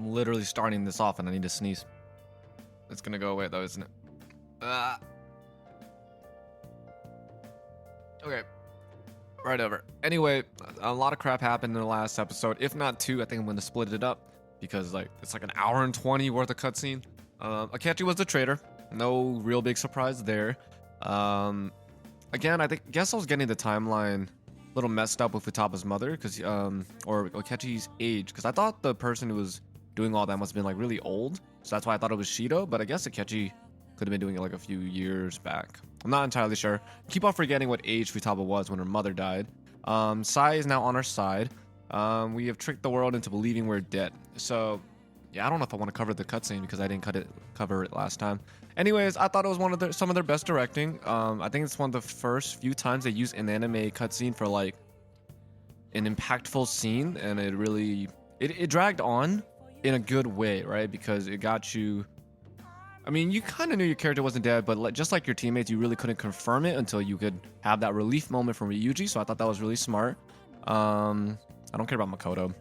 I'm literally starting this off and I need to sneeze. It's gonna go away though, isn't it? Okay. Right over. Anyway, a lot of crap happened in the last episode. If not two, I think I'm gonna split it up because like it's like an hour and 20 worth of cutscene. Akechi was the traitor. No real big surprise there. Again, guess I was getting the timeline a little messed up with Futaba's mother because or Akechi's age, because I thought the person who was doing all that must have been like really old, so that's why I thought it was Shido, but I guess Akechi could have been doing it like a few years back. I'm not entirely sure. Keep on forgetting what age Futaba was when her mother died. Sai is now on our side. We have tricked the world into believing we're dead. So yeah, I don't know if I want to cover the cutscene because I didn't cover it last time. Anyways, I thought it was some of their best directing. I think it's one of the first few times they use an anime cutscene for like an impactful scene, and it really it dragged on in a good way, right? Because it got you. I mean, you kind of knew your character wasn't dead, but just like your teammates, you really couldn't confirm it until you could have that relief moment from Ryuji. So I thought that was really smart. I don't care about Makoto.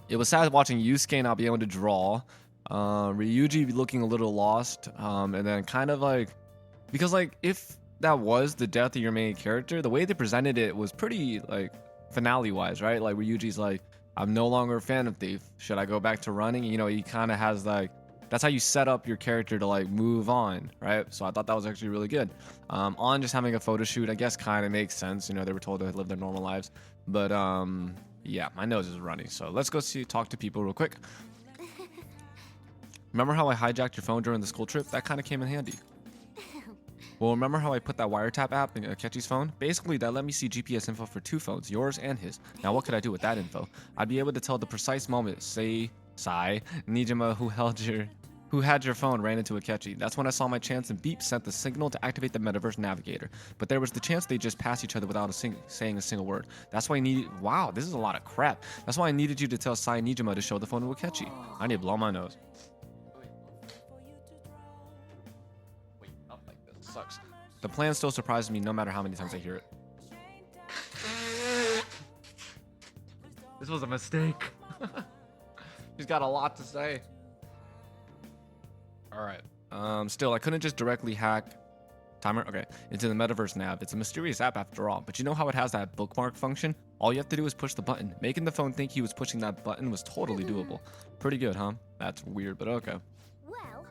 It was sad watching Yusuke not be able to draw. Ryuji looking a little lost. And then kind of like, because like if that was the death of your main character, the way they presented it was pretty like finale wise, right? Like Ryuji's like, I'm no longer a fan of Thief. Should I go back to running? You know, he kind of has like, that's how you set up your character to like move on, right? So I thought that was actually really good. On just having a photo shoot, I guess kind of makes sense. You know, they were told to live their normal lives. But yeah, my nose is running. So let's go talk to people real quick. Remember how I hijacked your phone during the school trip? That kind of came in handy. Well, remember how I put that wiretap app in Akechi's phone? Basically, that let me see GPS info for two phones, yours and his. Now, what could I do with that info? I'd be able to tell the precise moment, say, Sai, Nijima, who had your phone, ran into Akechi. That's when I saw my chance, and Beep sent the signal to activate the Metaverse Navigator. But there was the chance they just passed each other without saying a single word. That's why I needed... Wow, this is a lot of crap. That's why I needed you to tell Sai and Nijima to show the phone to Akechi. I need to blow my nose. Wait, up like this. Sucks. The plan still surprises me no matter how many times I hear it. This was a mistake. He's got a lot to say. All right. Still, I couldn't just directly hack timer. Okay, into the Metaverse Nav. It's a mysterious app after all. But you know how it has that bookmark function? All you have to do is push the button. Making the phone think he was pushing that button was totally doable. Pretty good, huh? That's weird, but okay. Well,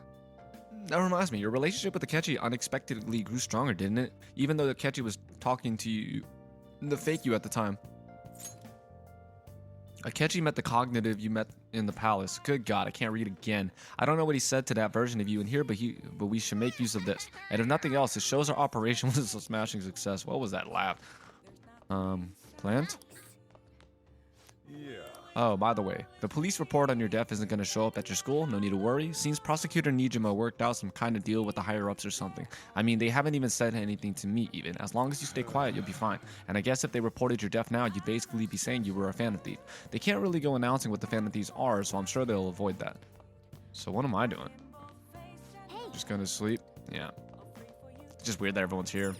that reminds me, your relationship with Akechi unexpectedly grew stronger, didn't it? Even though Akechi was talking to you, the fake you at the time. Akechi met the cognitive you met in the palace. Good God, I can't read again. I don't know what he said to that version of you in here, but we should make use of this. And if nothing else, it shows our operation was a smashing success. What was that laugh? Plant? Yeah. Oh, by the way, the police report on your death isn't going to show up at your school. No need to worry. Seems Prosecutor Nijima worked out some kind of deal with the higher-ups or something. I mean, they haven't even said anything to me even. As long as you stay quiet, you'll be fine. And I guess if they reported your death now, you'd basically be saying you were a Phantom Thief. They can't really go announcing what the Phantom Thieves are, so I'm sure they'll avoid that. So what am I doing? Just going to sleep? Yeah. It's just weird that everyone's here.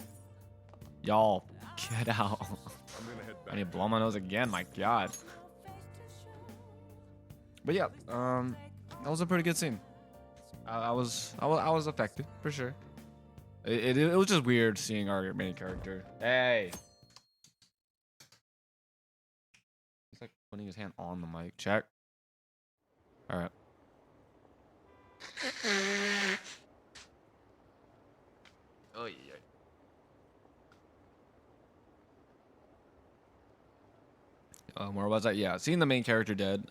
Y'all, get out. I need to blow my nose again, my God. But yeah, that was a pretty good scene. I was affected for sure. It was just weird seeing our main character. Hey, he's like putting his hand on the mic. Check. All right. Oh yeah. Where was I? Yeah, seeing the main character dead.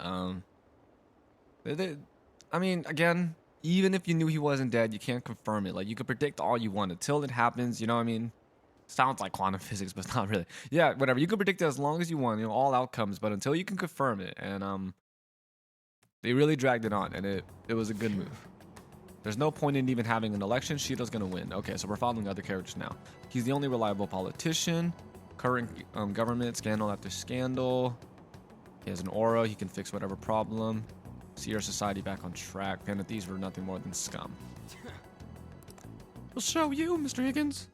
I mean, again, even if you knew he wasn't dead, you can't confirm it. Like, you could predict all you want until it happens, you know what I mean? Sounds like quantum physics, but it's not really. Yeah, whatever. You can predict it as long as you want, you know, all outcomes, but until you can confirm it. And they really dragged it on, and it was a good move. There's no point in even having an election. Shido's gonna win. Okay, so we're following other characters now. He's the only reliable politician. Current government, scandal after scandal. He has an aura. He can fix whatever problem. See our society back on track. Phantom Thieves were nothing more than scum. We'll show you, Mr. Higgins.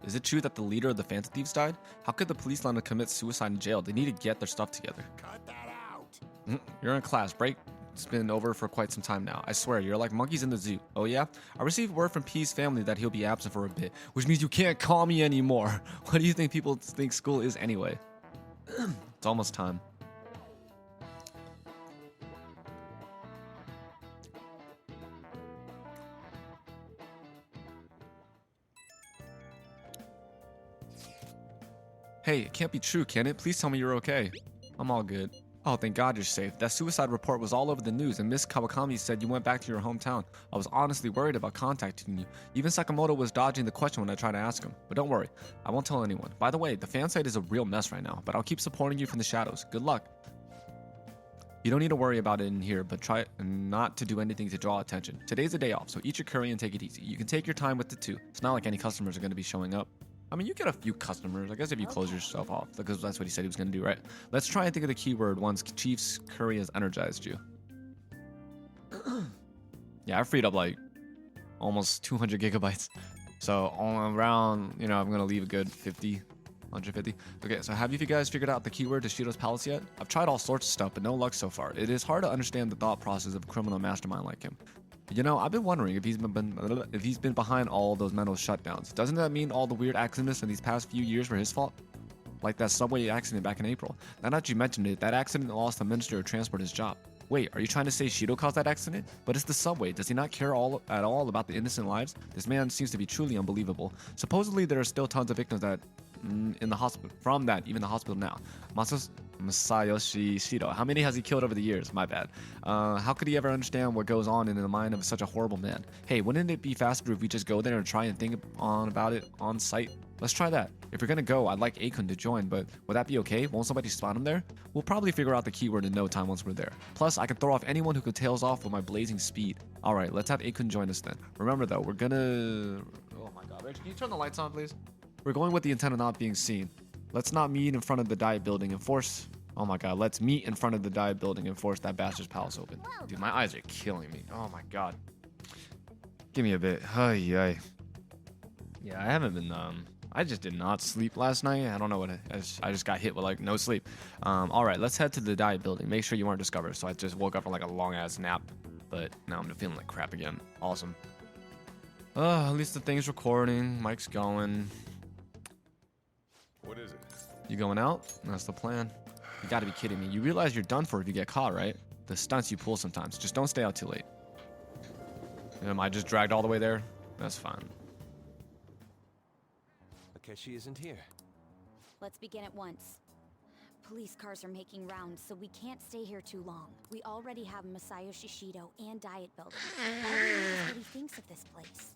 Is it true that the leader of the Phantom Thieves died? How could the police let him commit suicide in jail? They need to get their stuff together. Cut that out. You're in class. Break. It's been over for quite some time now. I swear, you're like monkeys in the zoo. Oh yeah? I received word from P's family that he'll be absent for a bit, which means you can't call me anymore. What do you think people think school is anyway? It's almost time. Hey, it can't be true, can it? Please tell me you're okay. I'm all good. Oh, thank God you're safe. That suicide report was all over the news, and Miss Kawakami said you went back to your hometown. I was honestly worried about contacting you. Even Sakamoto was dodging the question when I tried to ask him. But don't worry, I won't tell anyone. By the way, the fan site is a real mess right now, but I'll keep supporting you from the shadows. Good luck. You don't need to worry about it in here, but try not to do anything to draw attention. Today's a day off, so eat your curry and take it easy. You can take your time with it too. It's not like any customers are going to be showing up. I mean, you get a few customers, I guess, if you close yourself off, because that's what he said he was going to do, right? Let's try and think of the keyword once Chief's curry has energized you. Yeah, I freed up like almost 200 gigabytes. So around, you know, I'm going to leave a good 50, 150. Okay, so have you guys figured out the keyword to Shido's palace yet? I've tried all sorts of stuff, but no luck so far. It is hard to understand the thought process of a criminal mastermind like him. You know, I've been wondering if he's been behind all those mental shutdowns. Doesn't that mean all the weird accidents in these past few years were his fault? Like that subway accident back in April. Now that you mentioned it, that accident lost the Minister of Transport his job. Wait, are you trying to say Shido caused that accident? But it's the subway. Does he not care at all about the innocent lives? This man seems to be truly unbelievable. Supposedly, there are still tons of victims that in the hospital. From that, even the hospital now. Masayoshi Shido. How many has he killed over the years? My bad. How could he ever understand what goes on in the mind of such a horrible man? Hey, wouldn't it be faster if we just go there and try and think about it on site? Let's try that. If you're gonna go, I'd like Akun to join, but would that be okay? Won't somebody spot him there? We'll probably figure out the keyword in no time once we're there. Plus, I can throw off anyone who could tails off with my blazing speed. Alright, let's have Akun join us then. Remember though, we're gonna... Oh my god, Rich, can you turn the lights on, please? We're going with the intent of not being seen. Let's not meet in front of the Diet building and force... Oh my god, let's meet in front of the Diet building and force that bastard's palace open. Dude, my eyes are killing me. Oh my god. Give me a bit. Yeah, I haven't been, I just did not sleep last night. I don't know what I just got hit with like no sleep. Alright, let's head to the Diet building. Make sure you weren't discovered. So I just woke up from like a long ass nap. But now I'm feeling like crap again. Awesome. At least the thing's recording. Mic's going. What is it? You going out? That's the plan. You gotta be kidding me. You realize you're done for if you get caught, right? The stunts you pull sometimes. Just don't stay out too late. Am I just dragged all the way there? That's fine. Akechi isn't here. Let's begin at once. Police cars are making rounds, so we can't stay here too long. We already have Masayoshi Shido and Diet Building. Everyone knows what he thinks of this place.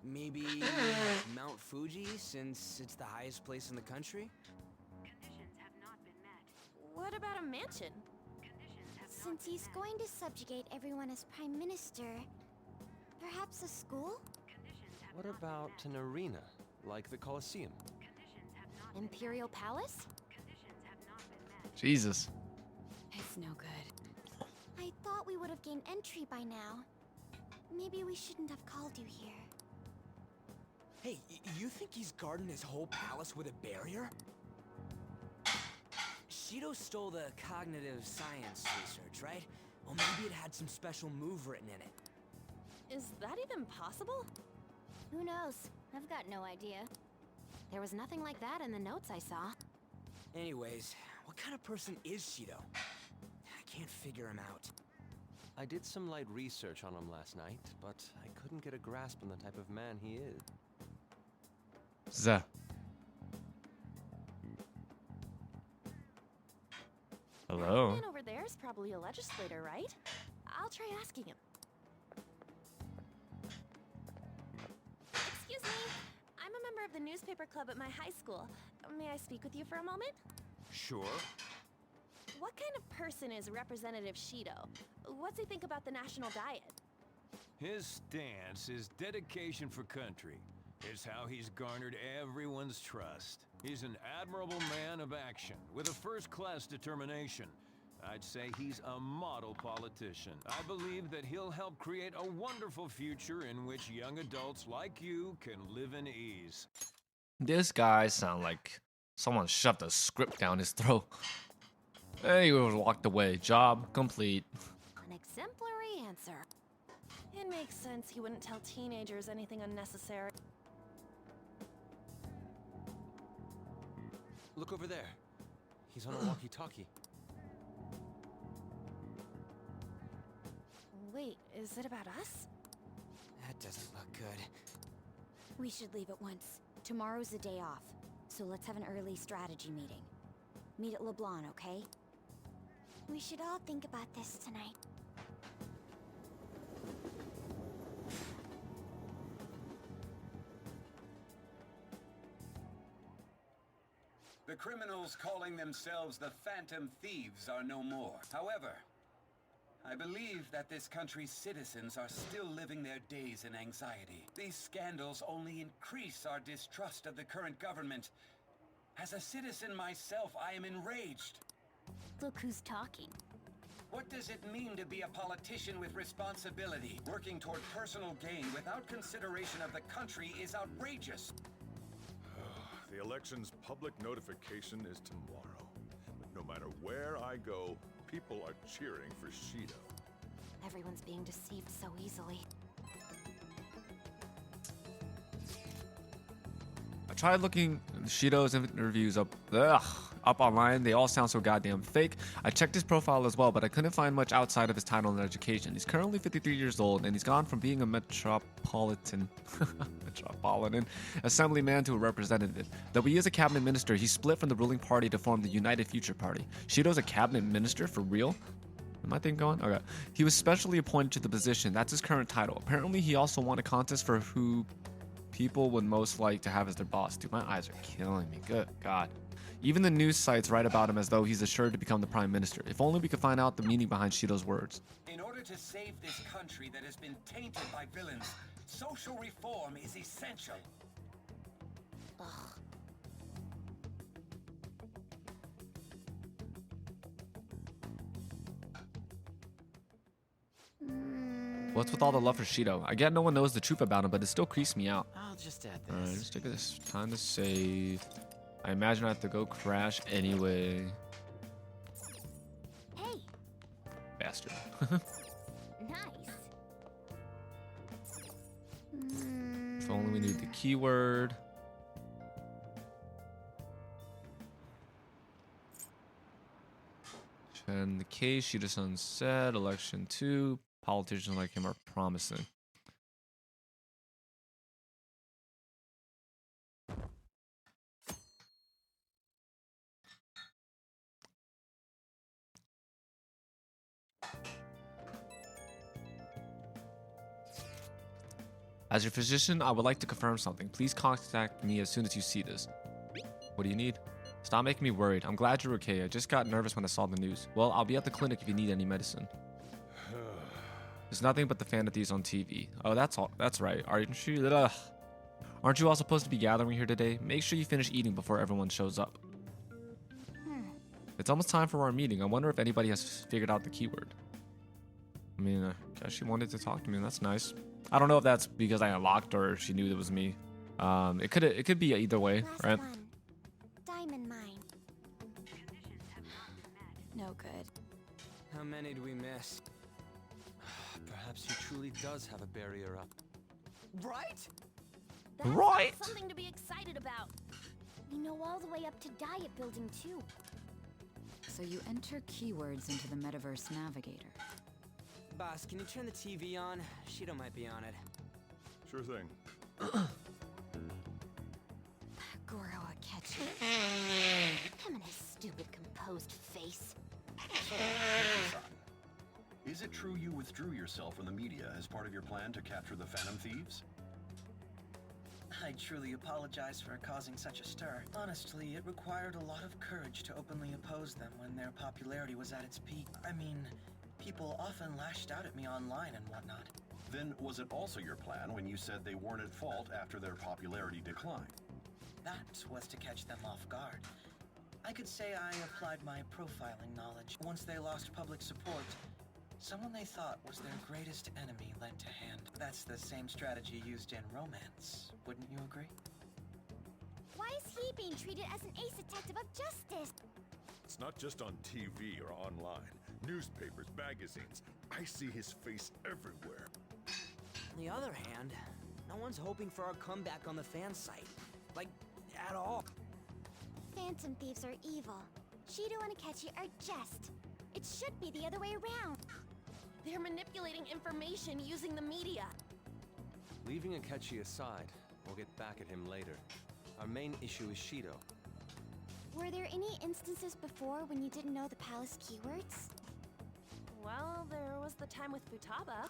Maybe Mount Fuji, since it's the highest place in the country? Conditions have not been met. What about a mansion? Conditions have Since he's going to subjugate everyone as Prime Minister, perhaps a school? conditions have What not about an arena, like the Colosseum? conditions have not Imperial Palace? conditions have not been met. Jesus. It's no good. I thought we would have gained entry by now. Maybe we shouldn't have called you here. Hey, you think he's guarding his whole palace with a barrier? Shido stole the cognitive science research, right? Well, maybe it had some special move written in it. Is that even possible? Who knows? I've got no idea. There was nothing like that in the notes I saw. Anyways, what kind of person is Shido? I can't figure him out. I did some light research on him last night, but I couldn't get a grasp on the type of man he is. Zeh. Hello. That man over there is probably a legislator, right? I'll try asking him. Excuse me. I'm a member of the newspaper club at my high school. May I speak with you for a moment? Sure. What kind of person is Representative Shido? What's he think about the national diet? His stance is dedication for country. It's how he's garnered everyone's trust. He's an admirable man of action, with a first-class determination. I'd say he's a model politician. I believe that he'll help create a wonderful future in which young adults like you can live in ease. This guy sound like someone shoved a script down his throat. And he walked away. Job complete. An exemplary answer. It makes sense he wouldn't tell teenagers anything unnecessary. Look over there. He's on a walkie-talkie. Wait, is it about us? That doesn't look good. We should leave at once. Tomorrow's the day off, so let's have an early strategy meeting. Meet at LeBlanc, okay? We should all think about this tonight. The criminals calling themselves the Phantom Thieves are no more. However, I believe that this country's citizens are still living their days in anxiety. These scandals only increase our distrust of the current government. As a citizen myself, I am enraged. Look who's talking. What does it mean to be a politician with responsibility? Working toward personal gain without consideration of the country is outrageous. The election's public notification is tomorrow. But no matter where I go, people are cheering for Shido. Everyone's being deceived so easily. I tried looking Shido's interviews up online. They all sound so goddamn fake. I checked his profile as well, but I couldn't find much outside of his title and education. He's currently 53 years old, and he's gone from being a metropolitan assemblyman to a representative. Though he is a cabinet minister, he split from the ruling party to form the United Future Party. Shido's a cabinet minister for real? Am I thinking going? Okay. He was specially appointed to the position. That's his current title. Apparently, he also won a contest for who people would most like to have as their boss. Dude, my eyes are killing me. Good God. Even the news sites write about him as though he's assured to become the prime minister. If only we could find out the meaning behind Shido's words. In order to save this country that has been tainted by villains, social reform is essential. Ugh. What's with all the love for Shido? I get no one knows the truth about him, but it still creeps me out. I'll just add Alright, this. let's take this time to save. I imagine I have to go crash anyway. Hey, Bastard. nice. If only we knew the keyword. And the case, Shido sunset, election 2. Politicians like him are promising. As your physician, I would like to confirm something. Please contact me as soon as you see this. What do you need? Stop making me worried. I'm glad you're okay. I just got nervous when I saw the news. Well, I'll be at the clinic if you need any medicine. There's nothing but the Phantom Thieves on TV. Oh, that's all. That's right. Aren't you? Ugh. Aren't you all supposed to be gathering here today? Make sure you finish eating before everyone shows up. It's almost time for our meeting. I wonder if anybody has figured out the keyword. I mean, I guess she wanted to talk to me, and that's nice. I don't know if that's because I unlocked or she knew it was me. It could be either way, Last right? one. Diamond mine. Conditions have not been met. No good. How many do we miss? Perhaps he truly does have a barrier up. Right? That's Right. something to be excited about. We know all the way up to diet building too. So you enter keywords into the Metaverse Navigator. Boss, can you turn the TV on? Shido might be on it. Sure thing. Goroa catch him and his stupid composed face. Is it true you withdrew yourself from the media as part of your plan to capture the Phantom Thieves? I truly apologize for causing such a stir. Honestly, it required a lot of courage to openly oppose them when their popularity was at its peak. I mean, people often lashed out at me online and whatnot. Then was it also your plan when you said they weren't at fault after their popularity declined? That was to catch them off guard. I could say I applied my profiling knowledge. Once they lost public support, someone they thought was their greatest enemy lent a hand. That's the same strategy used in romance, wouldn't you agree? he being treated as an ace detective of justice? It's not just on TV or online. Newspapers, magazines. I see his face everywhere. On the other hand, no one's hoping for our comeback on the fan site. Like, at all. Phantom thieves are evil. Shido and Akechi are just. It should be the other way around. They're manipulating information using the media. Leaving Akechi aside, we'll get back at him later. Our main issue is Shido. Were there any instances before when you didn't know the palace keywords? Well, there was the time with Futaba.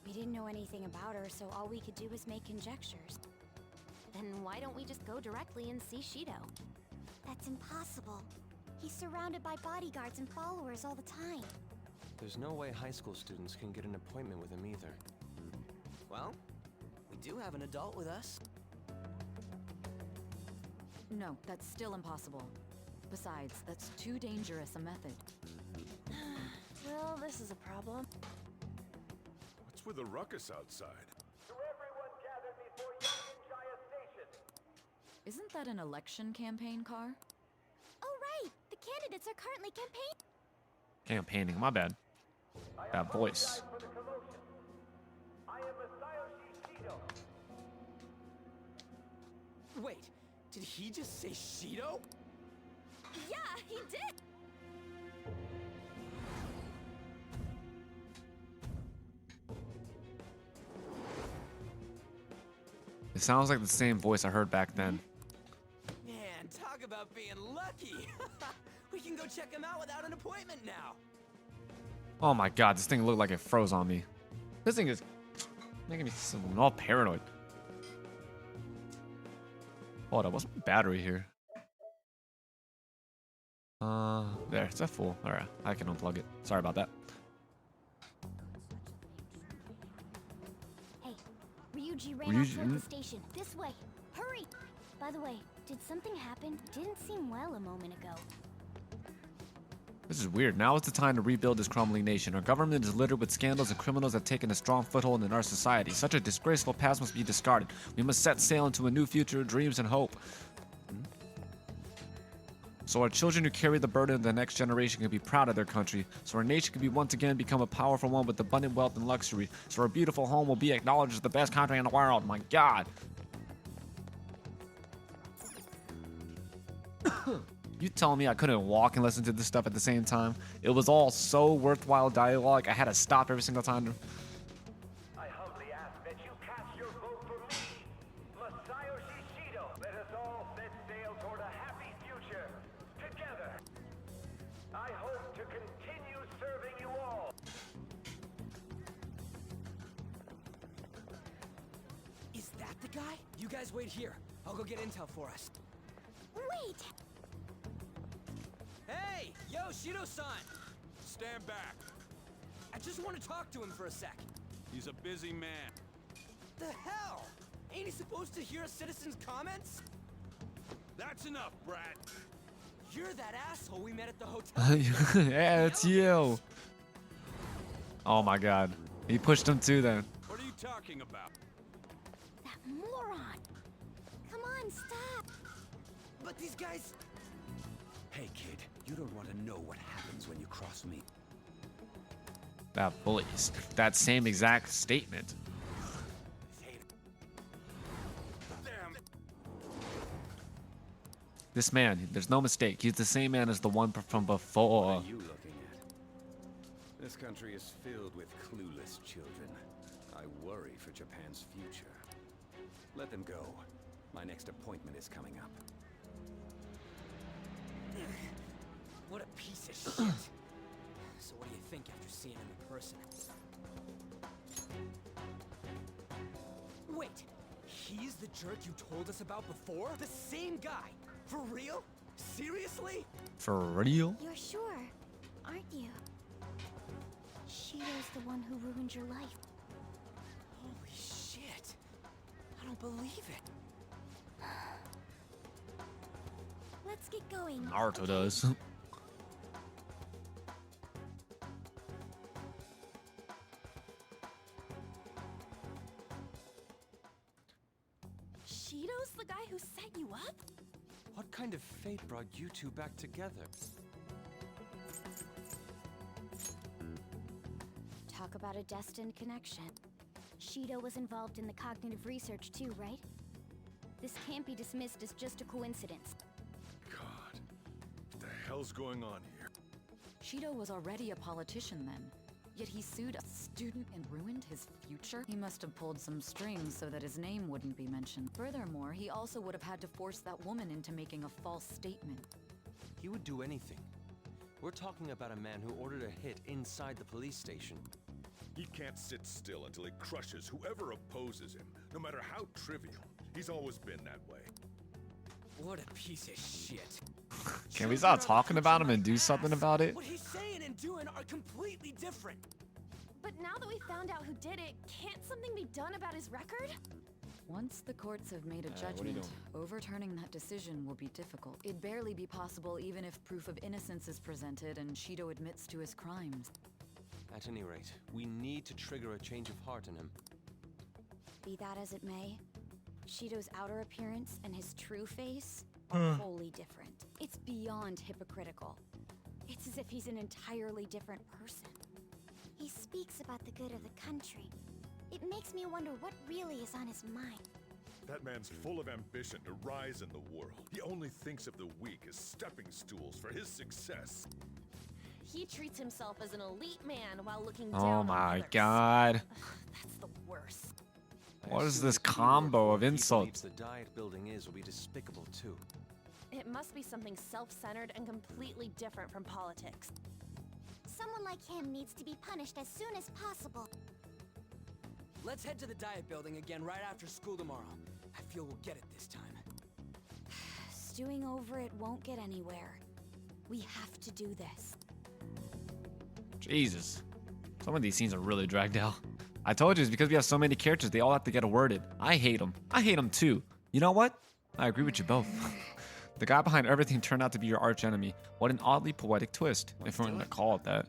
We didn't know anything about her, so all we could do was make conjectures. Then why don't we just go directly and see Shido? That's impossible. He's surrounded by bodyguards and followers all the time. There's no way high school students can get an appointment with him either. Well, we do have an adult with us. No, that's still impossible. Besides, that's too dangerous a method. Well, this is a problem. What's with the ruckus outside? To everyone gathered before Union Jaya Station. Isn't that an election campaign car? Oh, right! The candidates are currently Campaigning, my bad. Bad voice. For the commotion. I am Masayoshi Shido. Wait, did he just say Shido? Yeah, he did! It sounds like the same voice I heard back then. Man, talk about being lucky! We can go check him out without an appointment now! Oh my god, this thing looked like it froze on me. This thing is making me all paranoid. Hold up, what's my battery here? There, it's at full. Alright, I can unplug it. Sorry about that. Hey, Ryuji ran out toward the station. This way. Hurry! By the way, did something happen? Didn't seem well a moment ago. This is weird. Now is the time to rebuild this crumbling nation. Our government is littered with scandals and criminals that have taken a strong foothold in our society. Such a disgraceful past must be discarded. We must set sail into a new future of dreams and hope. So our children who carry the burden of the next generation can be proud of their country. So our nation can be once again become a powerful one with abundant wealth and luxury. So our beautiful home will be acknowledged as the best country in the world. My God. You telling me I couldn't walk and listen to this stuff at the same time? It was all so worthwhile dialogue. I had to stop every single time. I humbly ask that you cast your vote for me, Masayoshi Shido. Let us all set sail toward a happy future, together. I hope to continue serving you all. Is that the guy? You guys wait here. I'll go get intel for us. Wait! Hey! Yo, Shido-san! Stand back. I just want to talk to him for a sec. He's a busy man. The hell? Ain't he supposed to hear a citizen's comments? That's enough, brat. You're that asshole we met at the hotel. Yeah, it's you. Oh my God. He pushed him too then. What are you talking about? That moron! Come on, stop! But these guys... Hey, kid, you don't want to know what happens when you cross me. That bullies. That same exact statement. Damn. This man, there's no mistake. He's the same man as the one from before. What are you looking at? This country is filled with clueless children. I worry for Japan's future. Let them go. My next appointment is coming up. What a piece of shit. So what do you think after seeing him in person? Wait, he's the jerk you told us about before? The same guy? For real? Seriously? For real? You're sure, aren't you? Shido's the one who ruined your life. Holy shit. I don't believe it. Let's get going. Naruto does. Shido's the guy who set you up? kind of fate brought you two back together? Talk about a destined connection. Shido was involved in the cognitive research too, right? This can't be dismissed as just a coincidence. God, what the hell's going on here? Shido was already a politician then, yet he sued a student and ruined his future? He must have pulled some strings so that his name wouldn't be mentioned. Furthermore, he also would have had to force that woman into making a false statement. He would do anything. We're talking about a man who ordered a hit inside the police station. He can't sit still until he crushes whoever opposes him, no matter how trivial. He's always been that way. What a piece of shit. Can we stop talking about him and do something about it? What he's saying and doing are completely different. But now that we found out who did it, can't something be done about his record? Once the courts have made a what are you judgment, doing? overturning that decision will be difficult. It'd barely be possible even if proof of innocence is presented and Shido admits to his crimes. At any rate, we need to trigger a change of heart in him. Be that as it may, Shido's outer appearance and his true face are wholly different. It's beyond hypocritical. It's as if he's an entirely different person. He speaks about the good of the country. It makes me wonder what really is on his mind. That man's full of ambition to rise in the world. He only thinks of the weak as stepping stools for his success. He treats himself as an elite man while looking Oh down on my others. god. That's the worst. What is assume this the combo of he insults? believes the diet building will be despicable too. It must be something self-centered and completely different from politics. Someone like him needs to be punished as soon as possible. Let's head to the diet building again right after school tomorrow. I feel we'll get it this time. Stewing over it won't get anywhere. We have to do this. Jesus. Some of these scenes are really dragged out. I told you it's because we have so many characters, they all have to get a word in. I hate them. I hate them too. You know what? I agree with you both. The guy behind everything turned out to be your arch enemy. What an oddly poetic twist, if we're gonna call it that.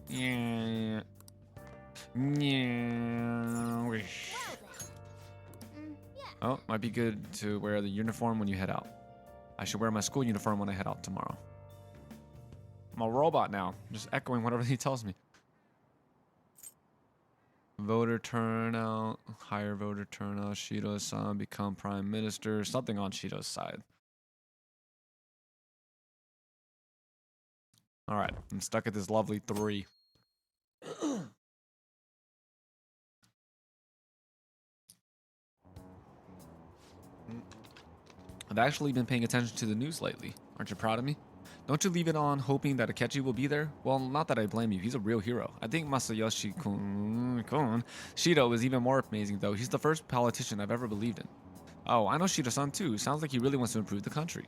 Yeah. Yeah. Oh, might be good to wear the uniform when you head out. I should wear my school uniform when I head out tomorrow. I'm a robot now, just echoing whatever he tells me. Voter turnout, higher voter turnout, Shido-san become prime minister, something on Shido's side. All right, I'm stuck at this lovely 3. I've actually been paying attention to the news lately. Aren't you proud of me? Don't you leave it on hoping that Akechi will be there? Well, not that I blame you. He's a real hero. I think Masayoshi-kun Shido is even more amazing, though. He's the first politician I've ever believed in. Oh, I know Shido-san, too. Sounds like he really wants to improve the country.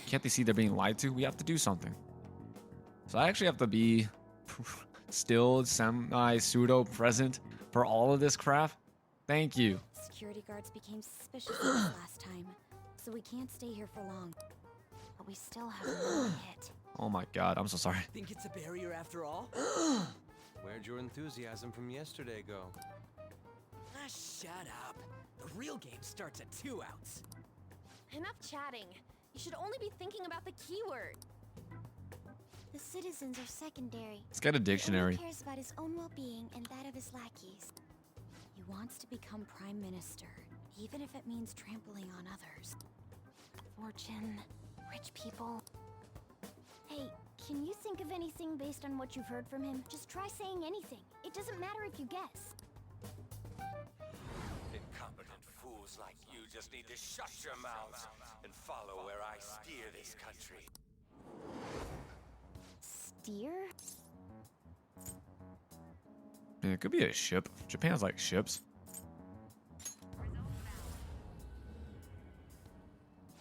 Can't they see they're being lied to? We have to do something. So I actually have to be still semi-pseudo present for all of this crap? Thank you. Security guards became suspicious of us last time, so we can't stay here for long. But we still have one hit. Oh my god, I'm so sorry. Think it's a barrier after all? Where'd your enthusiasm from yesterday go? Ah, shut up. The real game starts at 2 outs. Enough chatting. You should only be thinking about the keyword. The citizens are secondary. Let's get a He dictionary. only cares about his own well-being and that of his lackeys. He wants to become prime minister, even if it means trampling on others. Fortune, rich people. Hey, can you think of anything based on what you've heard from him? Just try saying anything. It doesn't matter if you guess. Incompetent fools like you just need to shut your mouths and follow where I steer this country. Steer? Yeah, it could be a ship. Japan's like ships.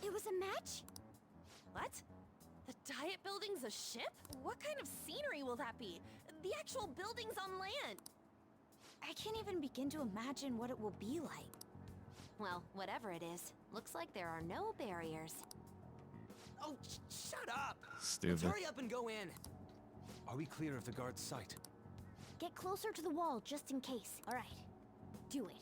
It was a match? What? The diet building's a ship? What kind of scenery will that be? The actual building's on land. I can't even begin to imagine what it will be like. Well, whatever it is, looks like there are no barriers. Oh, shut up! Stupid. Let's hurry up and go in. Are we clear of the guard's sight? Get closer to the wall just in case. All right, do it.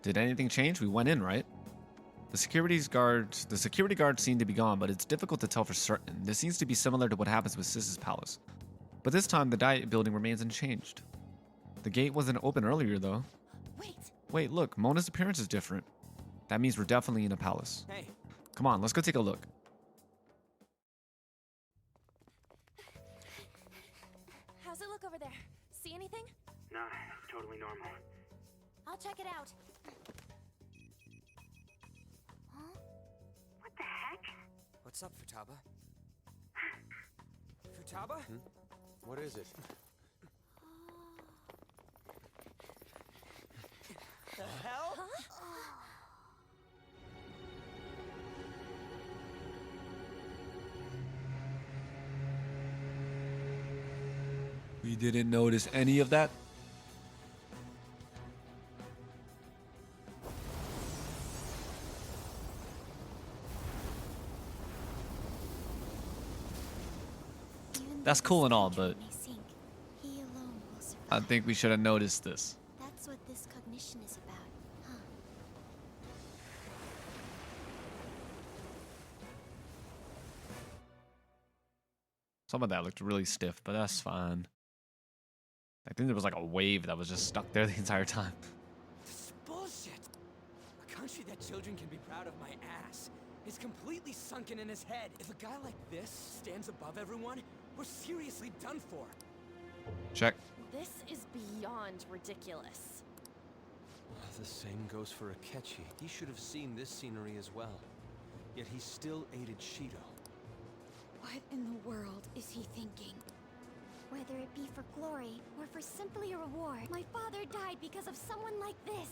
Did anything change? We went in, right? The security guards seem to be gone, but it's difficult to tell for certain. This seems to be similar to what happens with Sis's palace. But this time, the diet building remains unchanged. The gate wasn't open earlier, though. Wait, look, Mona's appearance is different. That means we're definitely in a palace. Hey. Come on, let's go take a look. How's it look over there? See anything? Nah, totally normal. I'll check it out. What the heck? What's up, Futaba? Futaba? What is it? The hell? We didn't notice any of that. That's cool and all, but I think we should have noticed this. That's what this cognition is about, huh? Some of that looked really stiff, but that's fine. I think there was like a wave that was just stuck there the entire time. This is bullshit. A country that children can be proud of my ass is completely sunken in his head. If a guy like this stands above everyone, we're seriously done for. Check. This is beyond ridiculous. The same goes for Akechi. He should have seen this scenery as well. Yet he still aided Shido. What in the world is he thinking? Whether it be for glory or for simply a reward, my father died because of someone like this.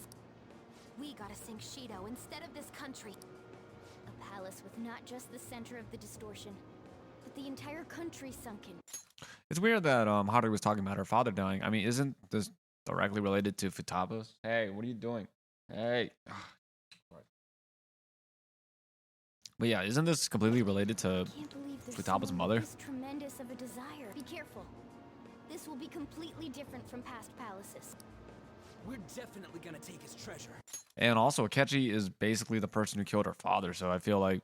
We gotta sink Shido instead of this country. A palace with not just the center of the distortion, but the entire country sunken. It's weird that Haru was talking about her father dying. I mean, isn't this directly related to Futaba's? Hey, what are you doing? Hey. But yeah, isn't this completely related to Futaba's mother? This tremendous of a desire. Be careful. This will be completely different from past palaces. We're definitely gonna take his treasure. And also, Akechi is basically the person who killed her father, so I feel like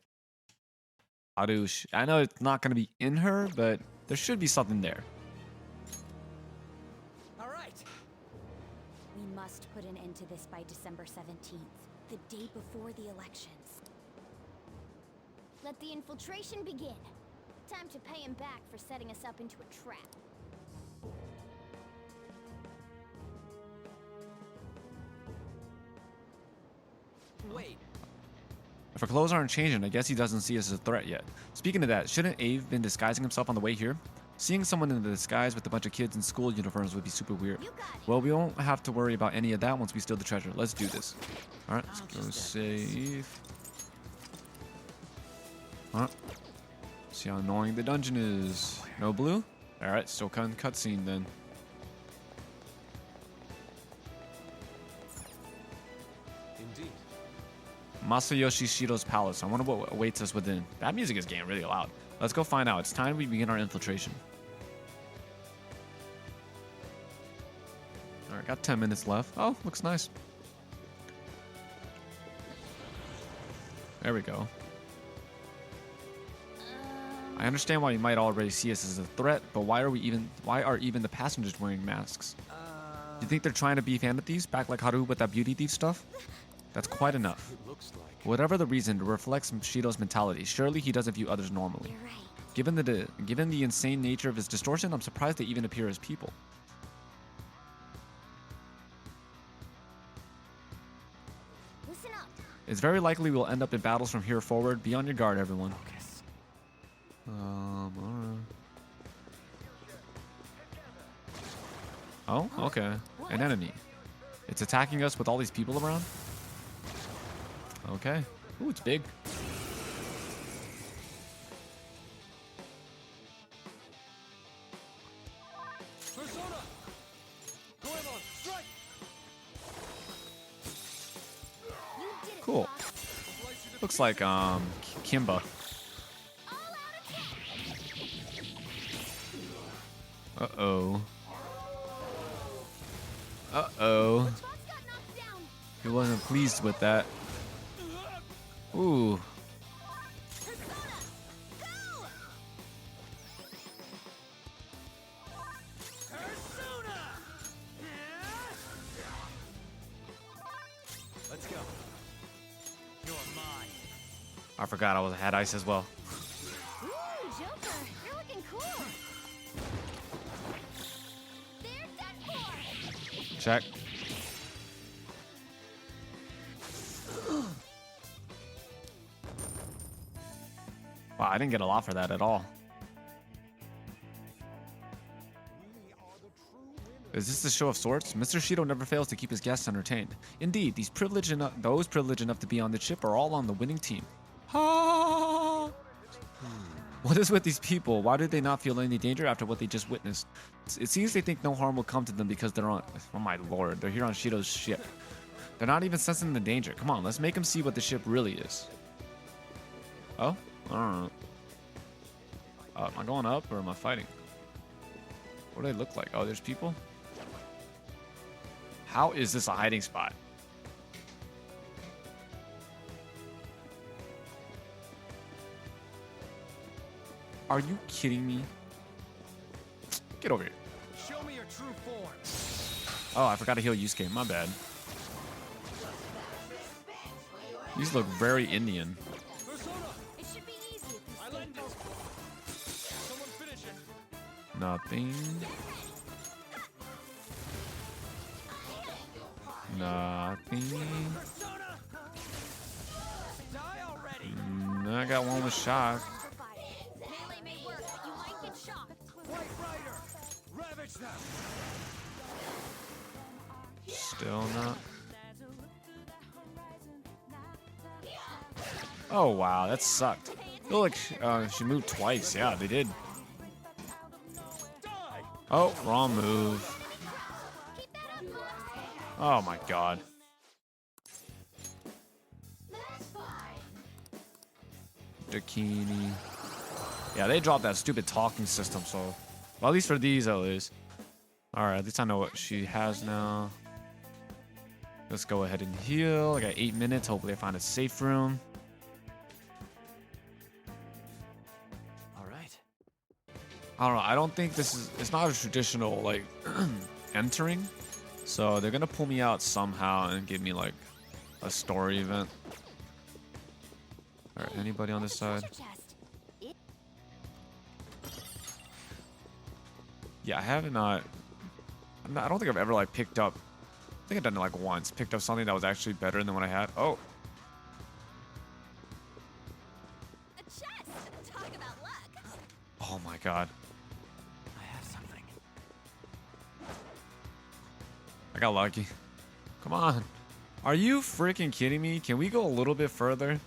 Haru, I know it's not going to be in her, but there should be something there. All right. We must put an end to this by December 17th, the day before the elections. Let the infiltration begin. Time to pay him back for setting us up into a trap. Wait. If her clothes aren't changing, I guess he doesn't see us as a threat yet. Speaking of that, shouldn't Ave been disguising himself on the way here? Seeing someone in the disguise with a bunch of kids in school uniforms would be super weird. Well, we won't have to worry about any of that once we steal the treasure. Let's do this. Alright, let's go save. Alright. See how annoying the dungeon is. No blue? Alright, still cutscene then. Indeed. Masayoshi Shido's palace. I wonder what awaits us within. That music is getting really loud. Let's go find out. It's time we begin our infiltration. Alright, got 10 minutes left. Oh, looks nice. There we go. I understand why you might already see us as a threat, but why are even the passengers wearing masks? Do you think they're trying to be bandit thieves, back like Haru with that beauty thief stuff? That's quite enough. It looks like. Whatever the reason, it reflects Shido's mentality. Surely he doesn't view others normally. You're right. Given the insane nature of his distortion, I'm surprised they even appear as people. Listen up. It's very likely we'll end up in battles from here forward. Be on your guard, everyone. Alright. Oh, okay. An enemy. It's attacking us with all these people around? Okay. Ooh, it's big. Persona! Goemon, strike! Cool. Looks like Kimba. Uh-oh. Uh-oh. He wasn't pleased with that. Ooh. Let's go. You're mine. I forgot I had ice as well. Ooh, Joker, you're looking cool. There's that core. Check. Wow, I didn't get a lot for that at all. Is this the show of sorts? Mr. Shido never fails to keep his guests entertained. Indeed, those privileged enough to be on the ship are all on the winning team. Ha! What is with these people? Why do they not feel any danger after what they just witnessed? It seems they think no harm will come to them because they're on... Oh my lord, they're here on Shido's ship. They're not even sensing the danger. Come on, let's make them see what the ship really is. Oh? I don't know. Am I going up or am I fighting? What do they look like? Oh, there's people? How is this a hiding spot? Are you kidding me? Get over here. Show me your true form. Oh, I forgot to heal Yusuke. My bad. These look very Indian. It should be easy. I lend it. Someone finish it. Nothing. Nothing. I got one with shock. Melee may work, but you might get shocked. White Rider, ravage them. Still not. Oh wow, that sucked. I feel like she moved twice. Yeah, they did. Oh, wrong move. Oh my god. Bikini. Yeah, they dropped that stupid talking system, so... Well, at least for these, at least. Alright, at least I know what she has now. Let's go ahead and heal. I got 8 minutes. Hopefully I find a safe room. Alright. I don't know. I don't think this is... It's not a traditional, like, entering. So they're gonna pull me out somehow and give me, like, a story event. Alright, anybody on this side? Yeah, I haven't I don't think I've ever like picked up. I think I've done it like once. Picked up something that was actually better than what I had. Oh. A chest. Talk about luck. Oh my god. I have something. I got lucky. Come on. Are you freaking kidding me? Can we go a little bit further?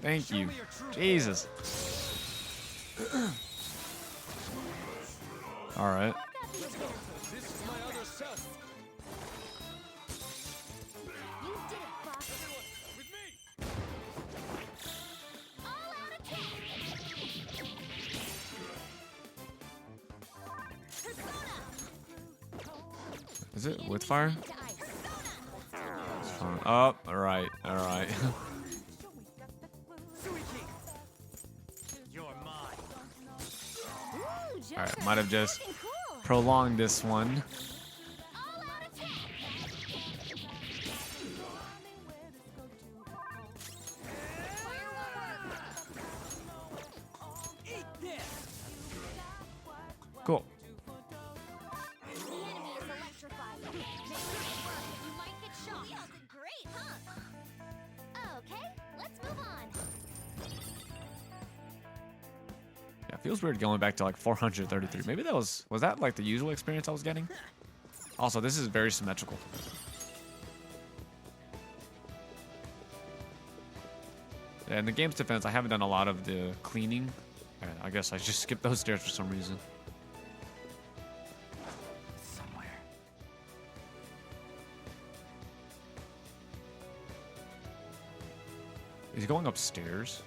Thank you. Jesus. All right. This is my other self. You did it, Fox. With me. All out attack. Persona. Is it with fire? Oh, all right. All right. You're mine. Ooh, All right. Joker, Might have just looking cool. prolonged this one. All out attack. Fire won't work. Eat this. Cool. The enemy is electrified. Melee may work, but you might get shocked. We all did great, huh? Okay, let's move on. Yeah, it feels weird going back to like 433. Maybe that was that like the usual experience I was getting? Also, this is very symmetrical. Yeah, in the game's defense, I haven't done a lot of the cleaning. I guess I just skipped those stairs for some reason. Somewhere. He's going upstairs.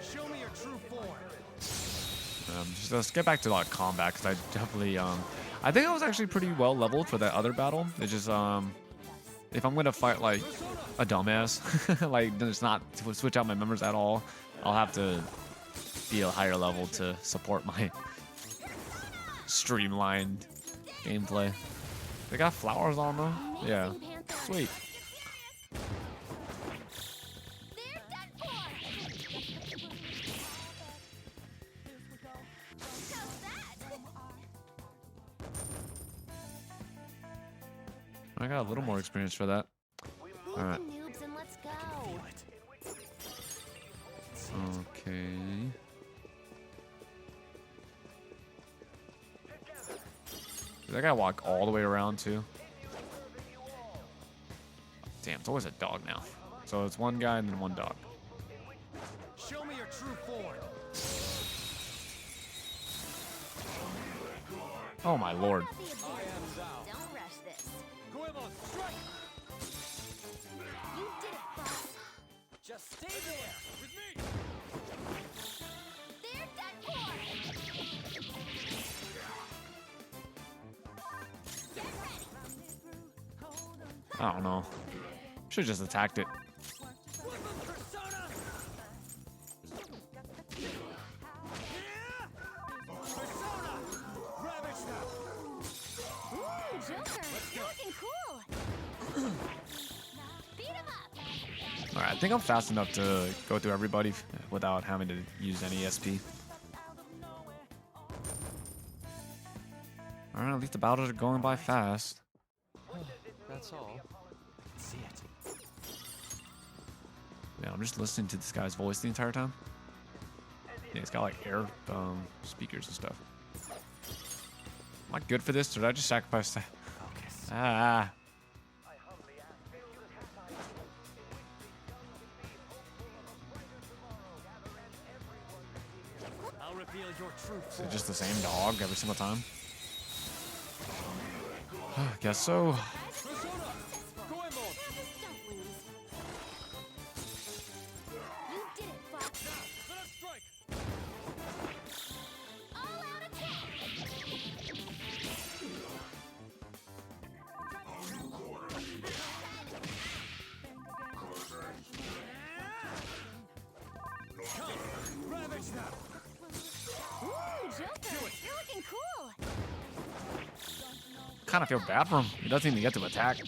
Show me your true form. Just let's get back to like combat because I definitely I think I was actually pretty well leveled for that other battle. It's just if I'm gonna fight like a dumbass, like just not to switch out my members at all, I'll have to be a higher level to support my streamlined gameplay. They got flowers on them. Yeah, sweet. I got a little more experience for that. All right. Noobs and let's go. Okay. Did that guy walk all the way around too? Damn, it's always a dog now. So it's one guy and then one dog. Show me your true form. Oh my lord. Don't rush this. You did it, boss. Just stay there with me. They're done for. Get ready. I don't know. Should have just attacked it. Ooh, Joker, you're looking cool. Beat him up. Alright, I think I'm fast enough to go through everybody without having to use any SP. Alright, at least the battles are going by fast. That's all. See it. Man, I'm just listening to this guy's voice the entire time. Yeah, he's got like air speakers and stuff. Am I good for this? Did I just sacrifice that? Ah. I'll reveal your true Is form. it just the same dog every single time? Guess so. You did it, Fox. Let us strike. All out attack. Ravage now. Ooh, Joker, you're looking cool. Kind of feel bad for him. He doesn't even get to attack.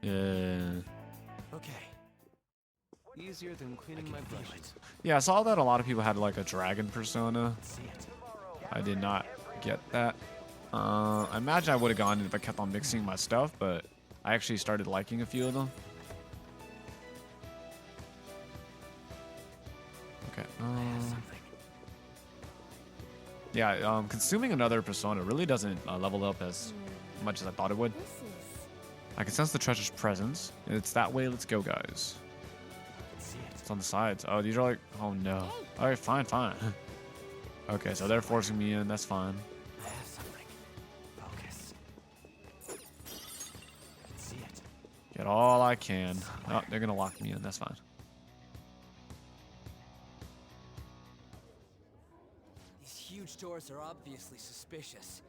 Yeah. Okay. Easier than cleaning my brushes. Yeah, I saw that a lot of people had like a dragon persona. See it. I did not get that. I imagine I would have gone if I kept on mixing my stuff, but I actually started liking a few of them. Okay. Yeah, consuming another persona really doesn't level up as much as I thought it would. I can sense the treasure's presence. It's that way. Let's go, guys. It's on the sides. Oh, these are like... Oh, no. All right, fine, fine. Okay, so they're forcing me in. That's fine. I have something. Focus. See it. Get all I can. Oh, they're going to lock me in. That's fine. These huge doors are obviously suspicious.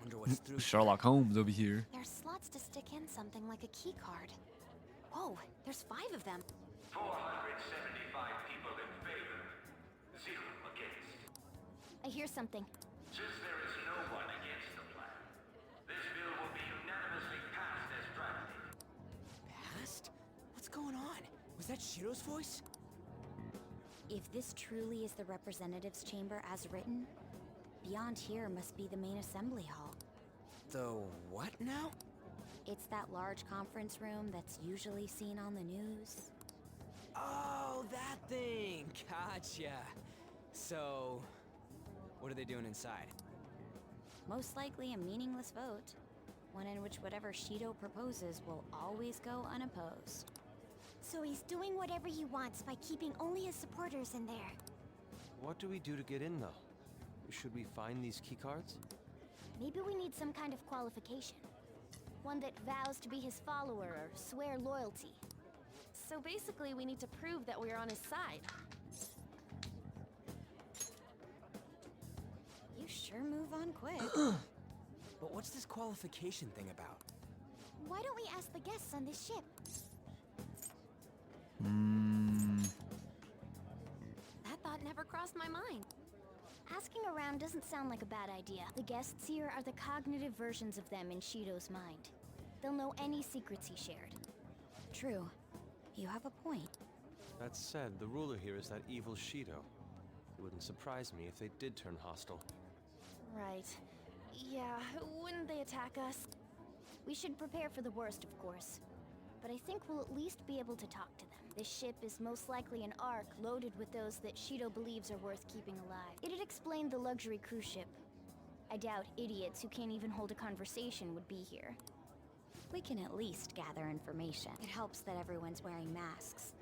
Wonder what's through. Sherlock Holmes over here. There's slots to stick in something like a key card. Whoa, there's 5 of them. 475 people in favor, 0 against. I hear something. Since there is no one against the plan, this bill will be unanimously passed as drafted. Past? What's going on? Was that Shido's voice? If this truly is the representatives' chamber as written, beyond here must be the main assembly hall. The what now? It's that large conference room that's usually seen on the news. Oh, that thing! Gotcha. So, what are they doing inside? Most likely a meaningless vote, one in which whatever Shido proposes will always go unopposed. So he's doing whatever he wants by keeping only his supporters in there. What do we do to get in, though? Should we find these keycards? Maybe we need some kind of qualification. One that vows to be his follower or swear loyalty. So basically, we need to prove that we're on his side. You sure move on quick. But what's this qualification thing about? Why don't we ask the guests on this ship? That thought never crossed my mind. Asking around doesn't sound like a bad idea. The guests here are the cognitive versions of them in Shido's mind. They'll know any secrets he shared. True. You have a point. That said, the ruler here is that evil Shido. It wouldn't surprise me if they did turn hostile. Right. Yeah, wouldn't they attack us? We should prepare for the worst, of course. But I think we'll at least be able to talk to them. This ship is most likely an ark loaded with those that Shido believes are worth keeping alive. It'd explain the luxury cruise ship. I doubt idiots who can't even hold a conversation would be here. We can at least gather information. It helps that everyone's wearing masks.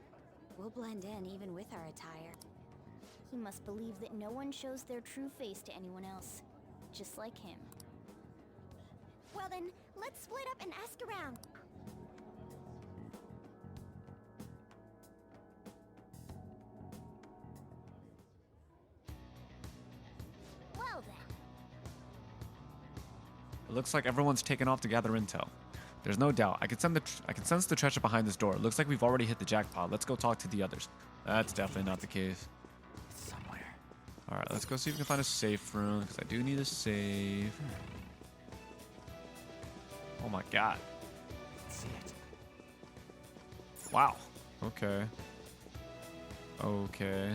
We'll blend in even with our attire. He must believe that no one shows their true face to anyone else. Just like him. Well then, let's split up and ask around. Well then. It looks like everyone's taken off to gather intel. There's no doubt. I can sense the treasure behind this door. It looks like we've already hit the jackpot. Let's go talk to the others. That's definitely not the case. Somewhere. All right, let's go see if we can find a safe room, because I do need a safe. Oh my god. See it. Wow. Okay. Okay.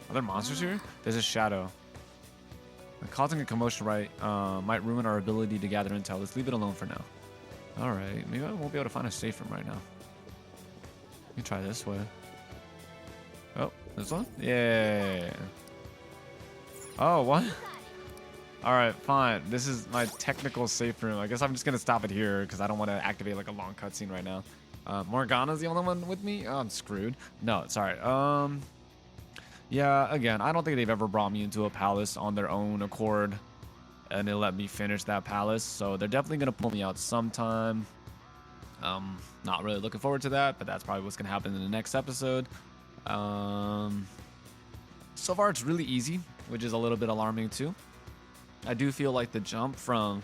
Are there monsters here? There's a shadow. Causing a commotion might ruin our ability to gather intel. Let's leave it alone for now. Alright, maybe I won't be able to find a safe room right now. Let me try this way. Oh, this one? Yeah. Oh, what? Alright, fine. This is my technical safe room. I guess I'm just going to stop it here because I don't want to activate like a long cutscene right now. Morgana's the only one with me? Oh, I'm screwed. No, sorry. Yeah, again, I don't think they've ever brought me into a palace on their own accord and they let me finish that palace, so they're definitely going to pull me out sometime. Not really looking forward to that, but that's probably what's going to happen in the next episode. So far it's really easy, which is a little bit alarming too. I do feel like the jump from,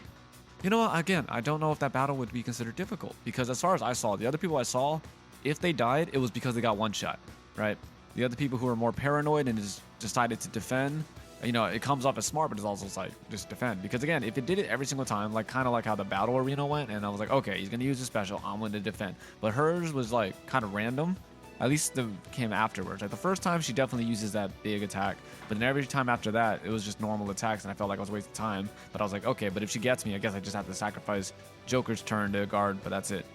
you know what, again, I don't know if that battle would be considered difficult, because as far as I saw, the other people I saw, if they died, it was because they got one shot, right? The other people who are more paranoid and just decided to defend, you know, it comes off as smart, but it's also like, just defend. Because again, if it did it every single time, like kind of like how the battle arena went, and I was like, okay, he's going to use a special, I'm going to defend. But hers was like kind of random. At least the came afterwards. Like the first time, she definitely uses that big attack. But then every time after that, it was just normal attacks, and I felt like I was wasting time. But I was like, okay, but if she gets me, I guess I just have to sacrifice Joker's turn to guard, but that's it.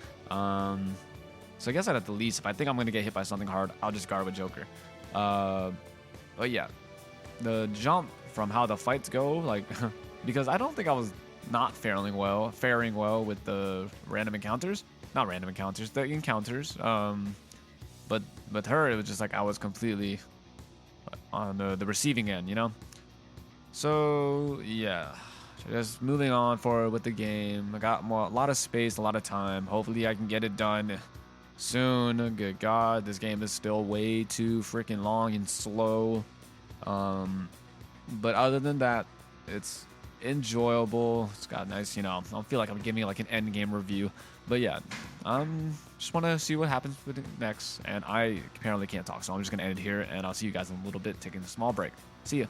So I guess I'd at the least, if I think I'm going to get hit by something hard, I'll just guard with Joker. But yeah, the jump from how the fights go, like, because I don't think I was not faring well with the random encounters. Not random encounters, the encounters. But with her, it was just like I was completely on the receiving end, you know? So, yeah. Just moving on forward with the game. I got a lot of space, a lot of time. Hopefully I can get it done soon. Good God, this game is still way too freaking long and slow. But other than that, it's enjoyable. It's got nice, you know, I don't feel like I'm giving like an end game review. But yeah, just want to see what happens with it next. And I apparently can't talk, so I'm just going to end it here. And I'll see you guys in a little bit, taking a small break. See ya.